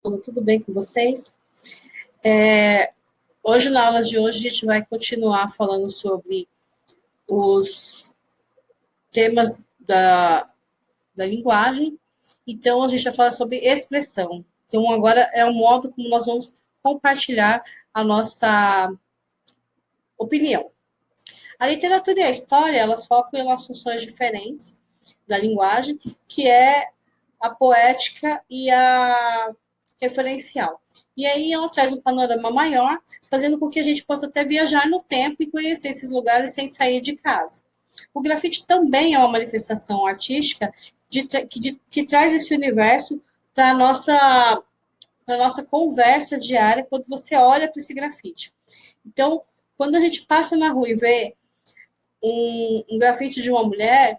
Tudo bem com vocês? Hoje, na aula de hoje, a gente vai continuar falando sobre os temas da linguagem. Então, a gente vai falar sobre expressão. Então, agora é o modo como nós vamos compartilhar a nossa opinião. A literatura e a história, elas focam em umas funções diferentes da linguagem, que é a poética e a referencial. E aí ela traz um panorama maior, fazendo com que a gente possa até viajar no tempo e conhecer esses lugares sem sair de casa. O grafite também é uma manifestação artística que traz esse universo para a nossa conversa diária quando você olha para esse grafite. Então, quando a gente passa na rua e vê um grafite de uma mulher,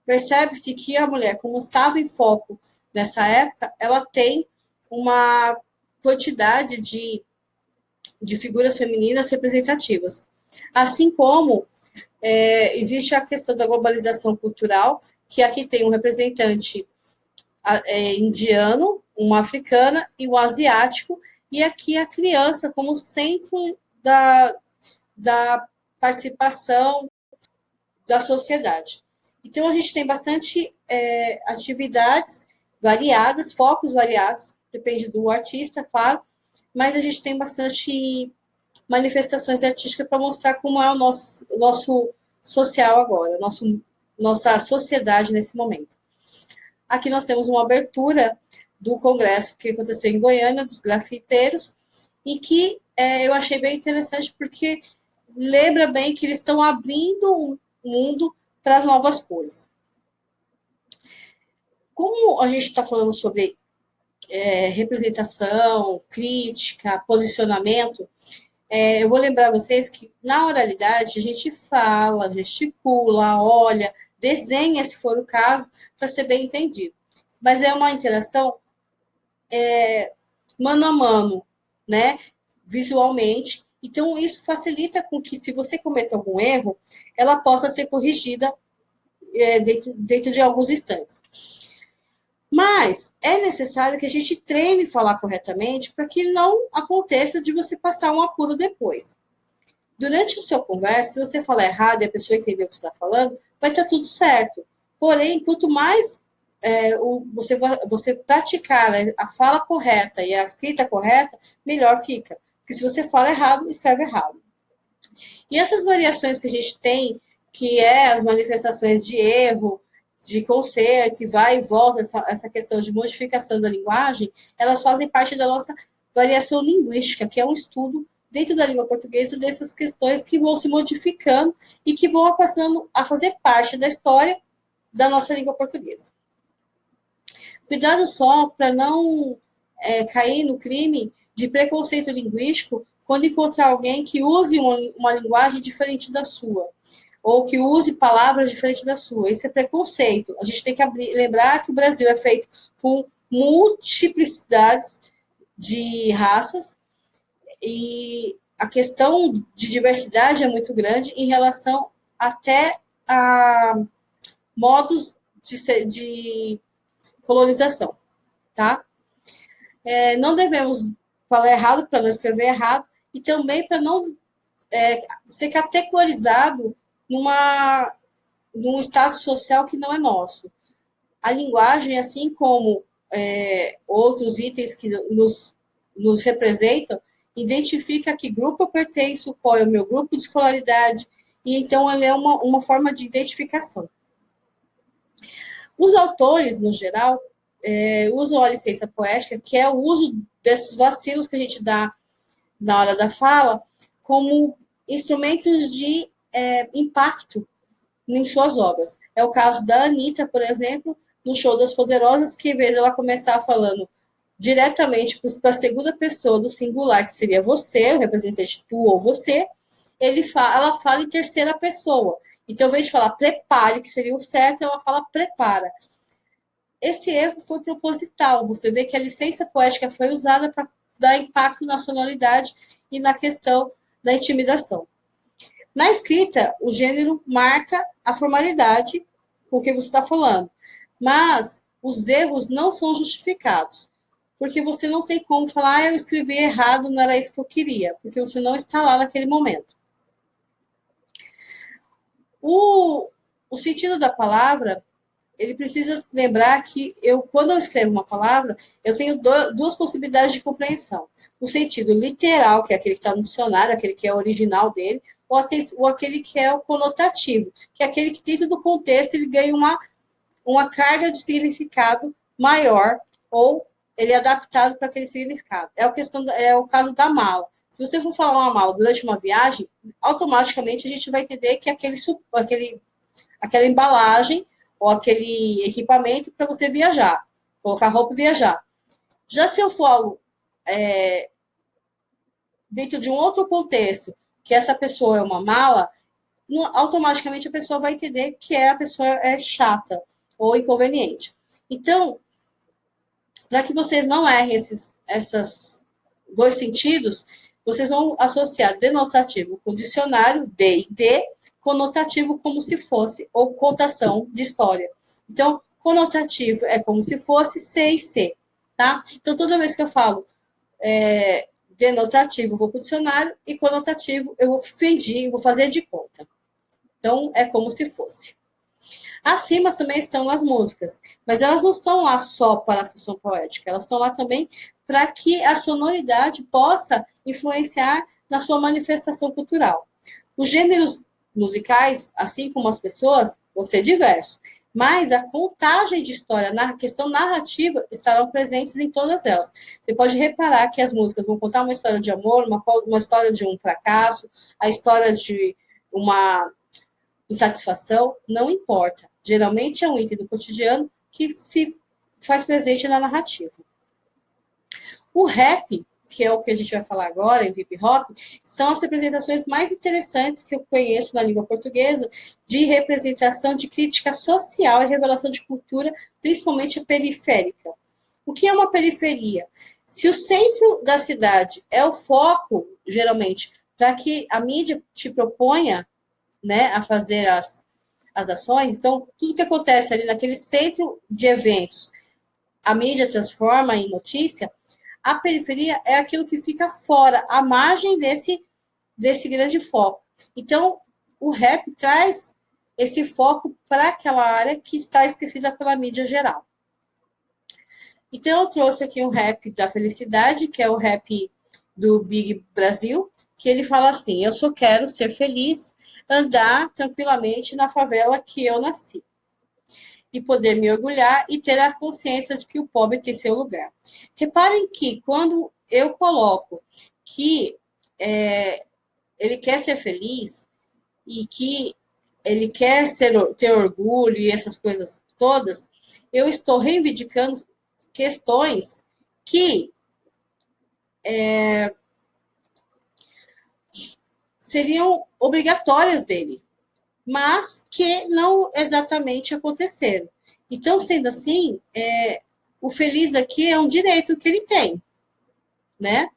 percebe-se que a mulher, como estava em foco nessa época, ela tem uma quantidade de figuras femininas representativas. Assim como existe a questão da globalização cultural, que aqui tem um representante indiano, uma africana e um asiático, e aqui a criança como centro da participação da sociedade. Então, a gente tem bastante atividades variadas, focos variados, depende do artista, claro, mas a gente tem bastante manifestações artísticas para mostrar como é o nosso social agora, nossa sociedade nesse momento. Aqui nós temos uma abertura do congresso que aconteceu em Goiânia, dos grafiteiros, e que eu achei bem interessante porque lembra bem que eles estão abrindo um mundo para as novas cores. Como a gente está falando sobre representação, crítica, posicionamento, eu vou lembrar vocês que na oralidade a gente fala, gesticula, olha, desenha, se for o caso, para ser bem entendido. Mas é uma interação mano a mano, né? Visualmente. Então, isso facilita com que, se você cometa algum erro, ela possa ser corrigida dentro de alguns instantes. Mas é necessário que a gente treine falar corretamente para que não aconteça de você passar um apuro depois. Durante a sua conversa, se você falar errado e a pessoa entender o que você está falando, vai estar tudo certo. Porém, quanto mais você praticar a fala correta e a escrita correta, melhor fica. Porque se você fala errado, escreve errado. E essas variações que a gente tem, que as manifestações de erro, de conserto, e vai e volta, essa questão de modificação da linguagem, elas fazem parte da nossa variação linguística, que é um estudo dentro da língua portuguesa dessas questões que vão se modificando e que vão passando a fazer parte da história da nossa língua portuguesa. Cuidado só para não cair no crime de preconceito linguístico quando encontrar alguém que use uma linguagem diferente da sua, ou que use palavras diferentes da sua. Isso é preconceito. A gente tem que lembrar que o Brasil é feito com multiplicidades de raças e a questão de diversidade é muito grande em relação até a modos de colonização, tá? Não devemos falar errado para não escrever errado e também para não ser categorizado num estado social que não é nosso. A linguagem, assim como outros itens que nos representam, identifica a que grupo eu pertenço, qual é o meu grupo de escolaridade, e então ele é uma forma de identificação. Os autores, no geral, usam a licença poética, que é o uso desses vacilos que a gente dá na hora da fala, como instrumentos de impacto em suas obras. É o caso da Anitta, por exemplo, no Show das Poderosas, que em vez de ela começar falando diretamente para a segunda pessoa do singular, que seria você, o representante tu ou você, ela fala em terceira pessoa. Então, ao invés de falar prepare, que seria o certo, ela fala prepara. Esse erro foi proposital. Você vê que a licença poética foi usada para dar impacto na sonoridade e na questão da intimidação. Na escrita, o gênero marca a formalidade com o que você está falando, mas os erros não são justificados, porque você não tem como falar, eu escrevi errado, não era isso que eu queria, porque você não está lá naquele momento. O sentido da palavra, ele precisa lembrar que quando eu escrevo uma palavra, eu tenho duas possibilidades de compreensão. O sentido literal, que é aquele que está no dicionário, aquele que é o original dele, ou aquele que é o conotativo, que é aquele que dentro do contexto ele ganha uma carga de significado maior, ou ele é adaptado para aquele significado. É o caso da mala. Se você for falar uma mala durante uma viagem, automaticamente a gente vai entender que aquela embalagem ou aquele equipamento para você viajar, colocar roupa e viajar. Já se eu falo dentro de um outro contexto, que essa pessoa é uma mala, automaticamente a pessoa vai entender que a pessoa é chata ou inconveniente. Então, para que vocês não errem esses dois sentidos, vocês vão associar denotativo com dicionário, D e D, conotativo como se fosse, ou cotação de história. Então, conotativo é como se fosse C e C, tá? Então, toda vez que eu falo denotativo, eu vou para o dicionário, e conotativo, eu vou fingir, vou fazer de conta. Então, é como se fosse. As rimas também estão nas músicas, mas elas não estão lá só para a função poética, elas estão lá também para que a sonoridade possa influenciar na sua manifestação cultural. Os gêneros musicais, assim como as pessoas, vão ser diversos, mas a contagem de história, na questão narrativa, estarão presentes em todas elas. Você pode reparar que as músicas vão contar uma história de amor, uma história de um fracasso, a história de uma insatisfação, não importa. Geralmente é um item do cotidiano que se faz presente na narrativa. O rap, que é o que a gente vai falar agora, o hip hop, são as representações mais interessantes que eu conheço na língua portuguesa de representação de crítica social e revelação de cultura, principalmente periférica. O que é uma periferia? Se o centro da cidade é o foco, geralmente, para que a mídia te proponha, né, a fazer as ações, então, tudo que acontece ali naquele centro de eventos, a mídia transforma em notícia, a periferia é aquilo que fica fora, à margem desse grande foco. Então, o rap traz esse foco para aquela área que está esquecida pela mídia geral. Então, eu trouxe aqui um rap da felicidade, que é o rap do Big Brasil, que ele fala assim: eu só quero ser feliz, andar tranquilamente na favela que eu nasci, e poder me orgulhar e ter a consciência de que o pobre tem seu lugar. Reparem que quando eu coloco que ele quer ser feliz e que ele quer ter orgulho e essas coisas todas, eu estou reivindicando questões que seriam obrigatórias dele, mas que não exatamente aconteceram. Então, sendo assim, o feliz aqui é um direito que ele tem, né?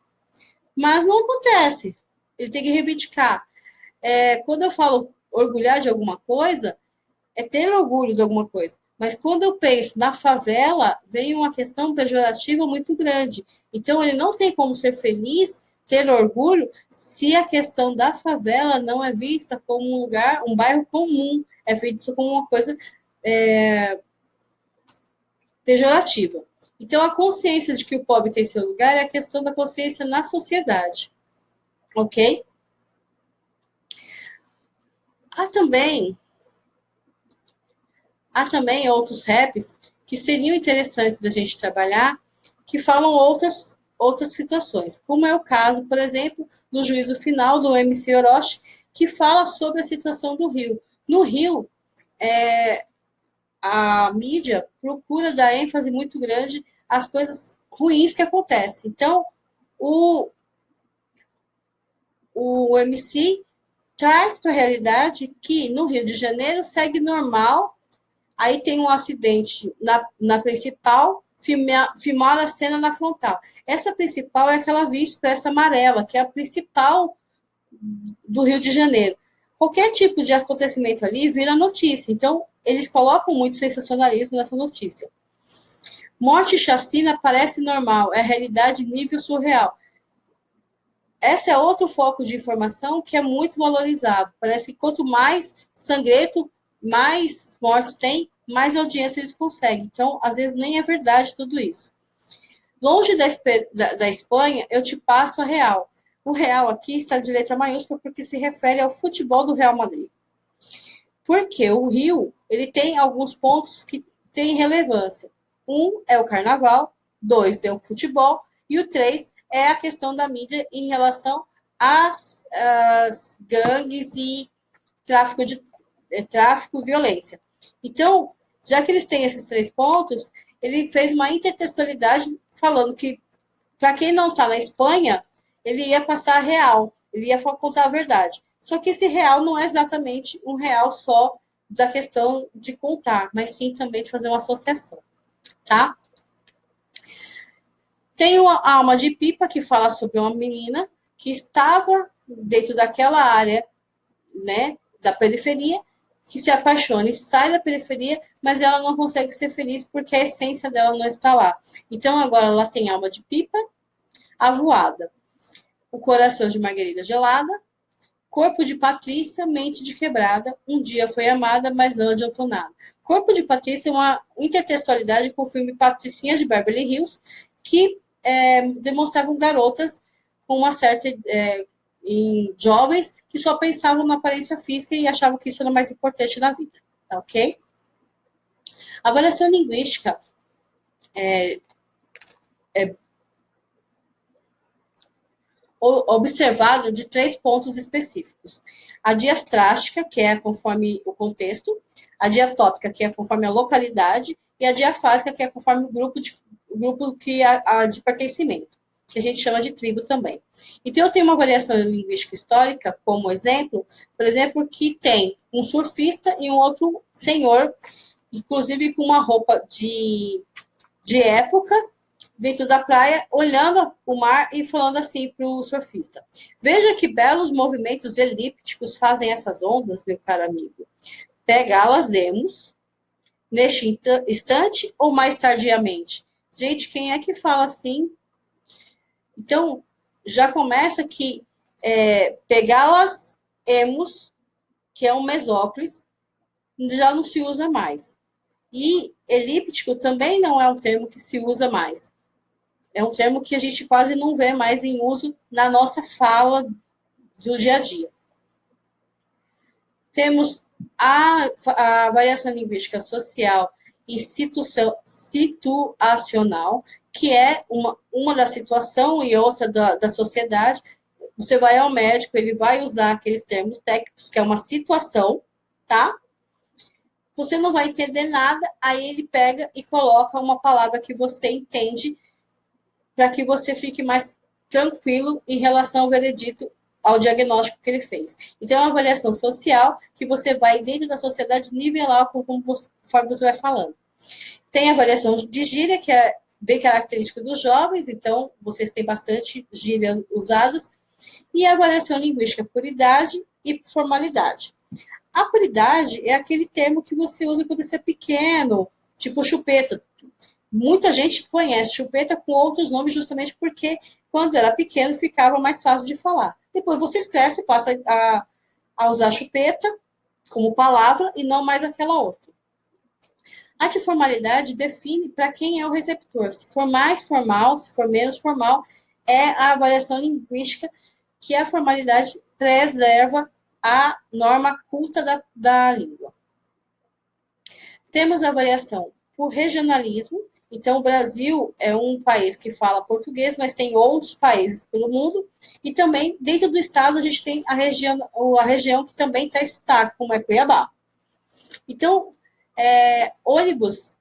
Mas não acontece. Ele tem que reivindicar. Quando eu falo orgulhar de alguma coisa, é ter orgulho de alguma coisa. Mas quando eu penso na favela, vem uma questão pejorativa muito grande. Então, ele não tem como ser feliz, ter orgulho, se a questão da favela não é vista como um lugar, um bairro comum, é vista como uma coisa pejorativa. Então, a consciência de que o pobre tem seu lugar é a questão da consciência na sociedade. Ok? Há também outros raps que seriam interessantes da gente trabalhar, que falam outras situações, como é o caso, por exemplo, do juízo final do MC Orochi, que fala sobre a situação do Rio. No Rio, a mídia procura dar ênfase muito grande às coisas ruins que acontecem. Então, o MC traz para a realidade que no Rio de Janeiro segue normal. Aí tem um acidente na principal, filmar a cena na frontal. Essa principal é aquela via expressa amarela, que é a principal do Rio de Janeiro. Qualquer tipo de acontecimento ali vira notícia. Então, eles colocam muito sensacionalismo nessa notícia. Morte e chacina parece normal, é realidade nível surreal. Esse é outro foco de informação que é muito valorizado. Parece que quanto mais sangrento, mais mortes tem, mais audiência eles conseguem. Então, às vezes, nem é verdade tudo isso. Longe da Espanha, eu te passo a real. O real aqui está de letra maiúscula porque se refere ao futebol do Real Madrid. Porque o Rio, ele tem alguns pontos que têm relevância. Um é o carnaval, dois é o futebol, e o três é a questão da mídia em relação às gangues e tráfico e violência. Então, já que eles têm esses 3 pontos, ele fez uma intertextualidade falando que, para quem não está na Espanha, ele ia passar real, ele ia contar a verdade. Só que esse real não é exatamente um real só da questão de contar, mas sim também de fazer uma associação, tá? Tem a Alma de Pipa, que fala sobre uma menina que estava dentro daquela área, né, da periferia, que se apaixona e sai da periferia, mas ela não consegue ser feliz porque a essência dela não está lá. Então, agora ela tem Alma de Pipa, A Voada, O Coração de Margarida Gelada, Corpo de Patrícia, Mente de Quebrada, Um Dia Foi Amada, mas não adiantou nada. Corpo de Patrícia é uma intertextualidade com o filme Patricinhas de Beverly Hills, que demonstravam garotas com uma certa... em jovens que só pensavam na aparência física e achavam que isso era mais importante na vida, tá ok? A avaliação linguística é observada de 3 pontos específicos. A diastrástica, que é conforme o contexto, a diatópica, que é conforme a localidade, e a diafásica, que é conforme o grupo de pertencimento, que a gente chama de tribo também. Então, eu tenho uma variação linguística histórica, como exemplo, por exemplo, que tem um surfista e um outro senhor, inclusive com uma roupa de época, dentro da praia, olhando o mar e falando assim para o surfista: veja que belos movimentos elípticos fazem essas ondas, meu caro amigo. Pegá-las-emos neste instante ou mais tardiamente? Gente, quem é que fala assim? Então, já começa que pegá-las-emos, que é um mesóclise, já não se usa mais. E elíptico também não é um termo que se usa mais. É um termo que a gente quase não vê mais em uso na nossa fala do dia a dia. Temos a variação linguística social e situacional, que é uma da situação e outra da sociedade. Você vai ao médico, ele vai usar aqueles termos técnicos, que é uma situação, tá? Você não vai entender nada, aí ele pega e coloca uma palavra que você entende para que você fique mais tranquilo em relação ao veredito, ao diagnóstico que ele fez. Então, é uma avaliação social que você vai, dentro da sociedade, nivelar conforme você vai falando. Tem a avaliação de gíria, que é bem característica dos jovens, então, vocês têm bastante gírias usadas. E a avaliação linguística por idade e formalidade. A puridade é aquele termo que você usa quando você é pequeno, tipo chupeta. Muita gente conhece chupeta com outros nomes justamente porque, quando era pequeno, ficava mais fácil de falar. Depois vocês crescem e passam a usar chupeta como palavra e não mais aquela outra. A de formalidade define para quem é o receptor. Se for mais formal, se for menos formal, é a avaliação linguística, que a formalidade preserva a norma culta da língua. Temos a avaliação por regionalismo. Então, o Brasil é um país que fala português, mas tem outros países pelo mundo. E também, dentro do estado, a gente tem a região que também traz sotaque, como é Cuiabá. Então, ônibus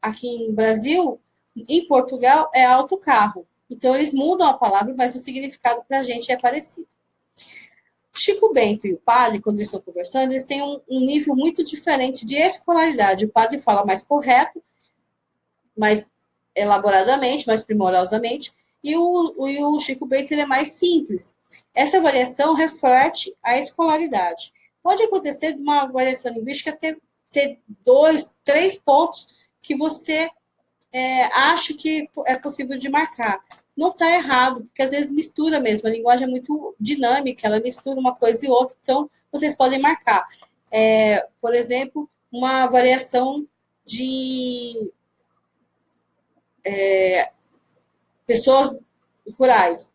aqui no Brasil, em Portugal, é autocarro. Então, eles mudam a palavra, mas o significado para a gente é parecido. Chico Bento e o padre, quando eles estão conversando, eles têm um nível muito diferente de escolaridade. O padre fala mais correto, mais elaboradamente, mais primorosamente, e o Chico Bento ele é mais simples. Essa variação reflete a escolaridade. Pode acontecer de uma variação linguística ter 2, 3 pontos que você acho que é possível de marcar. Não está errado, porque às vezes mistura mesmo. A linguagem é muito dinâmica, ela mistura uma coisa e outra, então vocês podem marcar. Por exemplo, uma variação de pessoas rurais.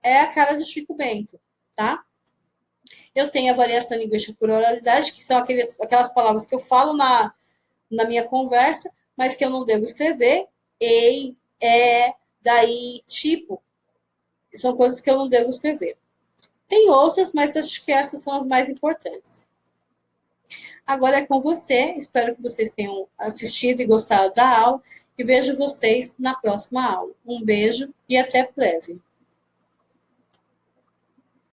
É a cara do Chico Bento, tá? Eu tenho a variação linguística por oralidade, que são aquelas palavras que eu falo na minha conversa, mas que eu não devo escrever. Ei, daí, tipo. São coisas que eu não devo escrever. Tem outras, mas acho que essas são as mais importantes. Agora é com você. Espero que vocês tenham assistido e gostado da aula. E vejo vocês na próxima aula. Um beijo e até breve.